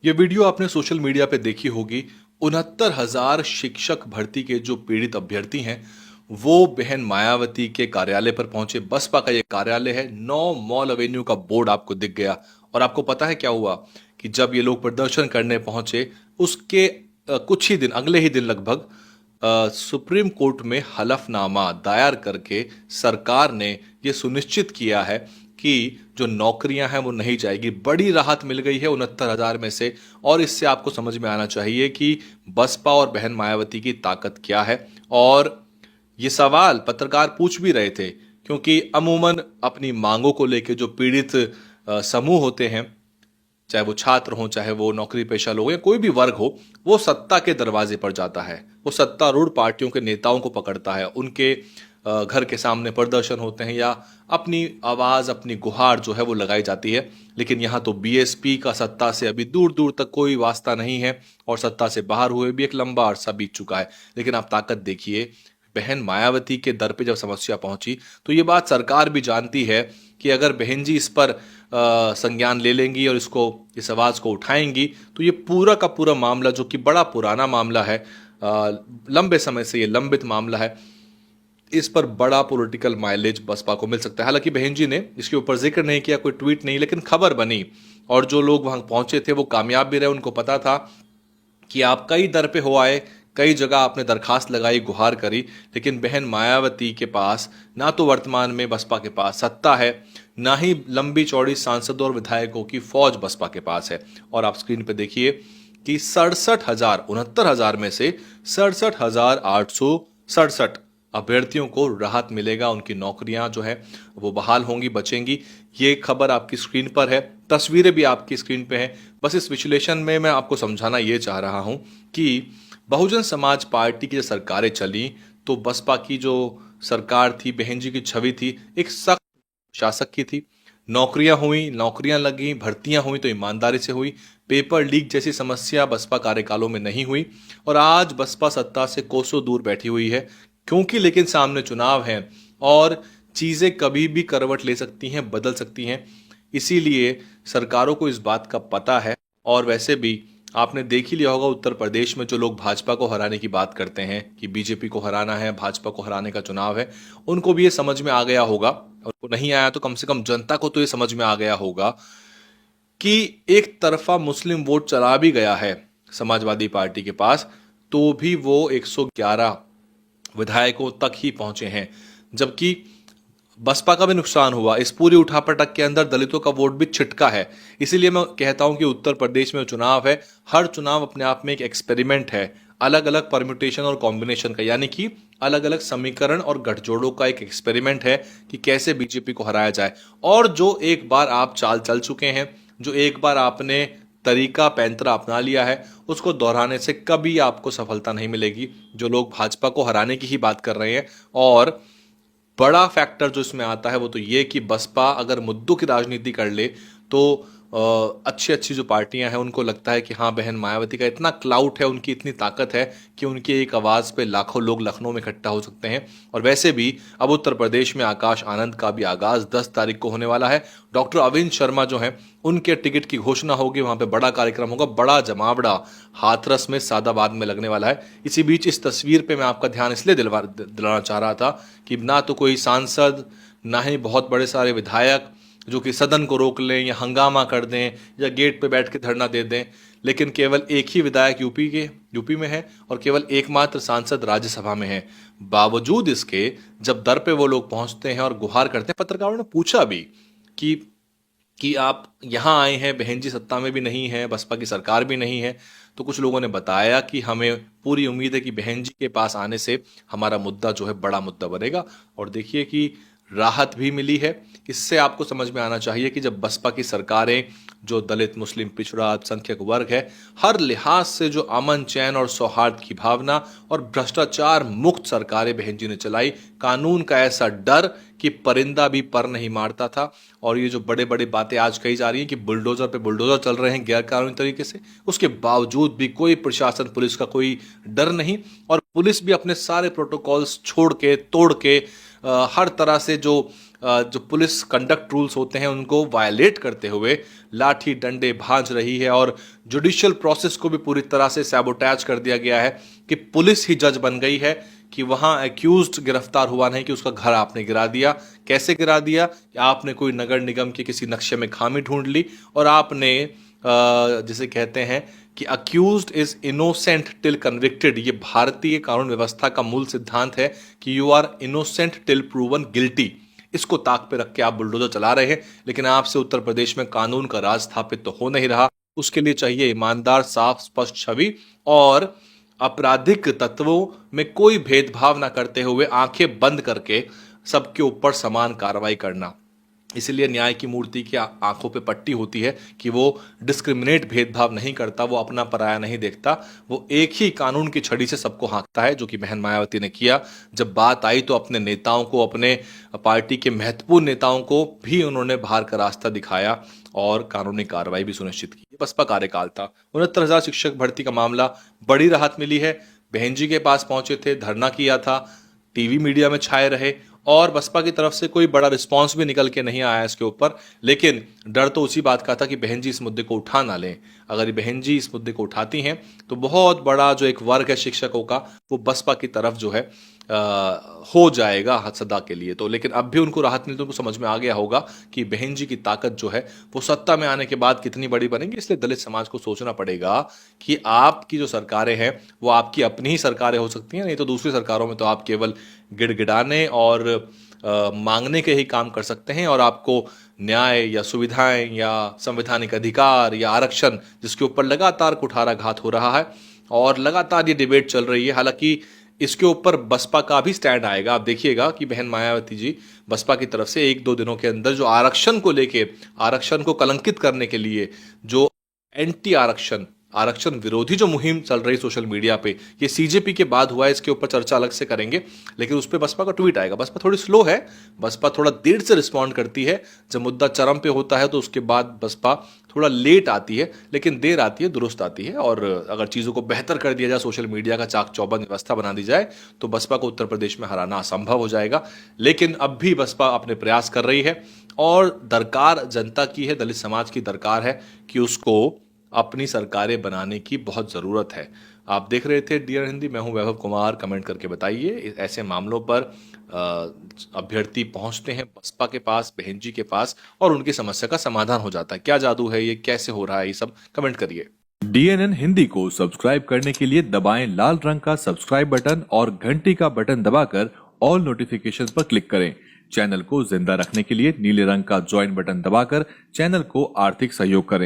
ये वीडियो आपने social media पे देखी होगी। 69,000 शिक्षक भर्ती के जो पीड़ित अभ्यर्थी हैं वो बहन मायावती के कार्यालय पर पहुंचे। बसपा का ये कार्यालय है, 9 मॉल एवेन्यू का बोर्ड आपको दिख गया। और आपको पता है क्या हुआ कि जब ये लोग प्रदर्शन करने पहुंचे उसके कुछ ही दिन, अगले ही दिन लगभग, सुप्रीम कोर्ट में हलफनामा दायर करके सरकार ने ये सुनिश्चित किया है कि जो नौकरियां हैं वो नहीं जाएगी। बड़ी राहत मिल गई है 69,000 में से। और इससे आपको समझ में आना चाहिए कि बसपा और बहन मायावती की ताकत क्या है। और ये सवाल पत्रकार पूछ भी रहे थे, क्योंकि अमूमन अपनी मांगों को लेकर जो पीड़ित समूह होते हैं, चाहे वो छात्र हों, चाहे वो नौकरी पेशा लोग या कोई भी वर्ग हो, वो सत्ता के दरवाजे पर जाता है। वो सत्तारूढ़ पार्टियों के नेताओं को पकड़ता है, उनके घर के सामने प्रदर्शन होते हैं या अपनी आवाज, अपनी गुहार जो है वो लगाई जाती है। लेकिन यहाँ तो बीएसपी का सत्ता से अभी दूर दूर तक कोई वास्ता नहीं है और सत्ता से बाहर हुए भी एक लंबा अरसा बीत चुका है। लेकिन आप ताकत देखिए, बहन मायावती के दर पे जब समस्या पहुंची तो ये बात सरकार भी जानती है कि अगर बहन जी इस पर संज्ञान ले लेंगी और इस आवाज को उठाएंगी तो ये पूरा का पूरा मामला, जो कि बड़ा पुराना मामला है, लंबे समय से ये लंबित मामला है, इस पर बड़ा पॉलिटिकल माइलेज बसपा को मिल सकता है। हालांकि बहन जी ने इसके ऊपर जिक्र नहीं किया, कोई ट्वीट नहीं, लेकिन खबर बनी और जो लोग वहां पहुंचे थे वो कामयाब भी रहे। उनको पता था कि आप कई दर पे हो आए, कई जगह आपने दरखास्त लगाई, गुहार करी, लेकिन बहन मायावती के पास ना तो वर्तमान में बसपा के पास सत्ता है, ना ही लंबी चौड़ी सांसदों और विधायकों की फौज बसपा के पास है। और आप स्क्रीन पे देखिए कि 67,000, 69,000 में से 67,867 अभ्यर्थियों को राहत मिलेगा। उनकी नौकरियां जो है वो बहाल होंगी, बचेंगी। ये खबर आपकी स्क्रीन पर है, तस्वीरें भी आपकी स्क्रीन पे हैं। बस इस विश्लेषण में मैं आपको समझाना ये चाह रहा हूं कि बहुजन समाज पार्टी की जो सरकारें चली तो बसपा की जो सरकार थी, बहन जी की छवि थी, एक सख्त शासक की थी। नौकरियां हुई, नौकरियां लगी, भर्तियां हुई तो ईमानदारी से हुई। पेपर लीक जैसी समस्या बसपा कार्यकालों में नहीं हुई। और आज बसपा सत्ता से कोसों दूर बैठी हुई है, क्योंकि लेकिन सामने चुनाव है और चीजें कभी भी करवट ले सकती हैं, बदल सकती हैं। इसीलिए सरकारों को इस बात का पता है। और वैसे भी आपने देख ही लिया होगा, उत्तर प्रदेश में जो लोग भाजपा को हराने की बात करते हैं कि बीजेपी को हराना है, भाजपा को हराने का चुनाव है, उनको भी ये समझ में आ गया होगा। और वो नहीं आया तो कम से कम जनता को तो ये समझ में आ गया होगा कि एक तरफा मुस्लिम वोट चला भी गया है समाजवादी पार्टी के पास, तो भी वो 111 विधायकों तक ही पहुंचे हैं। जबकि बसपा का भी नुकसान हुआ। इस पूरी उठापटक के अंदर दलितों का वोट भी छिटका है। इसीलिए मैं कहता हूं कि उत्तर प्रदेश में चुनाव है, हर चुनाव अपने आप में एक एक्सपेरिमेंट है, अलग अलग परम्यूटेशन और कॉम्बिनेशन का, यानी कि अलग अलग समीकरण और गठजोड़ों का एक एक्सपेरिमेंट है कि कैसे बीजेपी को हराया जाए। और जो एक बार आप चाल चल चुके हैं, जो एक बार आपने तरीका पैंतरा अपना लिया है, उसको दोहराने से कभी आपको सफलता नहीं मिलेगी। जो लोग भाजपा को हराने की ही बात कर रहे हैं, और बड़ा फैक्टर जो इसमें आता है वो तो ये कि बसपा अगर मुद्दों की राजनीति कर ले तो अच्छी अच्छी जो पार्टियां हैं उनको लगता है कि हाँ, बहन मायावती का इतना क्लाउट है, उनकी इतनी ताकत है कि उनकी एक आवाज पे लाखों लोग लखनऊ में इकट्ठा हो सकते हैं। और वैसे भी अब उत्तर प्रदेश में आकाश आनंद का भी आगाज 10 तारीख को होने वाला है। डॉक्टर अविंद शर्मा जो हैं उनके टिकट की घोषणा होगी, वहां पे बड़ा कार्यक्रम होगा, बड़ा जमावड़ा हाथरस में सादाबाद में लगने वाला है। इसी बीच इस तस्वीर पे मैं आपका ध्यान इसलिए दिलाना चाह रहा था कि ना तो कोई सांसद, ना ही बहुत बड़े सारे विधायक जो कि सदन को रोक लें या हंगामा कर दें या गेट पे बैठ के धरना दे दें, लेकिन केवल एक ही विधायक यूपी में है और केवल एकमात्र सांसद राज्यसभा में है। बावजूद इसके जब दर पे वो लोग पहुंचते हैं और गुहार करते हैं, पत्रकारों ने पूछा भी कि आप यहाँ आए हैं, बहन जी सत्ता में भी नहीं है, बसपा की सरकार भी नहीं है, तो कुछ लोगों ने बताया कि हमें पूरी उम्मीद है कि बहन जी के पास आने से हमारा मुद्दा जो है बड़ा मुद्दा बनेगा। और देखिए कि राहत भी मिली है। इससे आपको समझ में आना चाहिए कि जब बसपा की सरकारें, जो दलित, मुस्लिम, पिछड़ा, अल्पसंख्यक वर्ग है, हर लिहाज से जो अमन, चैन और सौहार्द की भावना और भ्रष्टाचार मुक्त सरकारें बहन जी ने चलाई, कानून का ऐसा डर कि परिंदा भी पर नहीं मारता था। और ये जो बड़े बड़े बातें आज कही जा रही हैं कि बुलडोजर पे बुलडोजर चल रहे हैं गैर कानूनी तरीके से, उसके बावजूद भी कोई प्रशासन, पुलिस का कोई डर नहीं। और पुलिस भी अपने सारे प्रोटोकॉल्स छोड़ के, तोड़ के, हर तरह से जो जो पुलिस कंडक्ट रूल्स होते हैं उनको वायलेट करते हुए लाठी डंडे भांज रही है और जुडिशियल प्रोसेस को भी पूरी तरह से सैबोटैज कर दिया गया है कि पुलिस ही जज बन गई है कि वहां एक्यूज्ड गिरफ्तार हुआ नहीं कि उसका घर आपने गिरा दिया। कैसे गिरा दिया? कि आपने कोई नगर निगम के किसी नक्शे में खामी ढूंढ ली और आपने जिसे कहते हैं कि accused is innocent till convicted. ये भारतीय कानून व्यवस्था का मूल सिद्धांत है कि you are innocent till proven guilty. इसको ताक पे रख के आप बुलडोजर चला रहे हैं, लेकिन आपसे उत्तर प्रदेश में कानून का राज स्थापित तो हो नहीं रहा। उसके लिए चाहिए ईमानदार, साफ, स्पष्ट छवि और आपराधिक तत्वों में कोई भेदभाव ना करते हुए आंखें बंद करके सबके ऊपर समान कार्रवाई करना। इसीलिए न्याय की मूर्ति की आंखों पे पट्टी होती है कि वो डिस्क्रिमिनेट, भेदभाव नहीं करता, वो अपना पराया नहीं देखता, वो एक ही कानून की छड़ी से सबको हाँकता है, जो कि बहन मायावती ने किया। जब बात आई तो अपने नेताओं को, अपने पार्टी के महत्वपूर्ण नेताओं को भी उन्होंने बाहर का रास्ता दिखाया और कानूनी कार्रवाई भी सुनिश्चित की। ये बसपा कार्यकाल था। 69,000 शिक्षक भर्ती का मामला, बड़ी राहत मिली है। बहन जी के पास पहुंचे थे, धरना किया था, टीवी मीडिया में छाए रहे और बसपा की तरफ से कोई बड़ा रिस्पांस भी निकल के नहीं आया इसके ऊपर। लेकिन डर तो उसी बात का था कि बहन जी इस मुद्दे को उठा ना लें। अगर ये बहन जी इस मुद्दे को उठाती हैं तो बहुत बड़ा जो एक वर्ग है शिक्षकों का, वो बसपा की तरफ जो है हो जाएगा सदा के लिए। तो लेकिन अब भी उनको राहत मिली तो उनको समझ में आ गया होगा कि बहन जी की ताकत जो है वो सत्ता में आने के बाद कितनी बड़ी बनेगी। इसलिए दलित समाज को सोचना पड़ेगा कि आपकी जो सरकारें हैं वो आपकी अपनी ही सरकारें हो सकती हैं, नहीं तो दूसरी सरकारों में तो आप केवल गिड़गिड़ाने और मांगने के ही काम कर सकते हैं और आपको न्याय या सुविधाएं या संवैधानिक अधिकार या आरक्षण, जिसके ऊपर लगातार कुठाराघात हो रहा है और लगातार ये डिबेट चल रही है। हालांकि इसके ऊपर बसपा का भी स्टैंड आएगा। आप देखिएगा कि बहन मायावती जी बसपा की तरफ से 1-2 दिनों के अंदर जो आरक्षण को लेके, आरक्षण को कलंकित करने के लिए जो एंटी आरक्षण, आरक्षण विरोधी जो मुहिम चल रही सोशल मीडिया पे, ये सीजेपी के बाद हुआ है, इसके ऊपर चर्चा अलग से करेंगे। लेकिन उस पर बसपा का ट्वीट आएगा। बसपा थोड़ी स्लो है, बसपा थोड़ा देर से रिस्पॉन्ड करती है। जब मुद्दा चरम पे होता है तो उसके बाद बसपा थोड़ा लेट आती है, लेकिन देर आती है, दुरुस्त आती है। और अगर चीज़ों को बेहतर कर दिया जाए, सोशल मीडिया का चाक चौबंद व्यवस्था बना दी जाए, तो बसपा को उत्तर प्रदेश में हराना असंभव हो जाएगा। लेकिन अब भी बसपा अपने प्रयास कर रही है और दरकार जनता की है, दलित समाज की दरकार है कि उसको अपनी सरकारें बनाने की बहुत ज़रूरत है। आप देख रहे थे डियर हिंदी, मैं हूं वैभव कुमार। कमेंट करके बताइए ऐसे मामलों पर अभ्यर्थी पहुंचते हैं बसपा के पास, बहन जी के पास, और उनकी समस्या का समाधान हो जाता है। क्या जादू है ये, कैसे हो रहा है ये सब, कमेंट करिए। DNN हिंदी को सब्सक्राइब करने के लिए दबाएं लाल रंग का सब्सक्राइब बटन और घंटी का बटन दबाकर ऑल नोटिफिकेशंस पर क्लिक करें। चैनल को जिंदा रखने के लिए नीले रंग का ज्वाइन बटन दबाकर चैनल को आर्थिक सहयोग करें।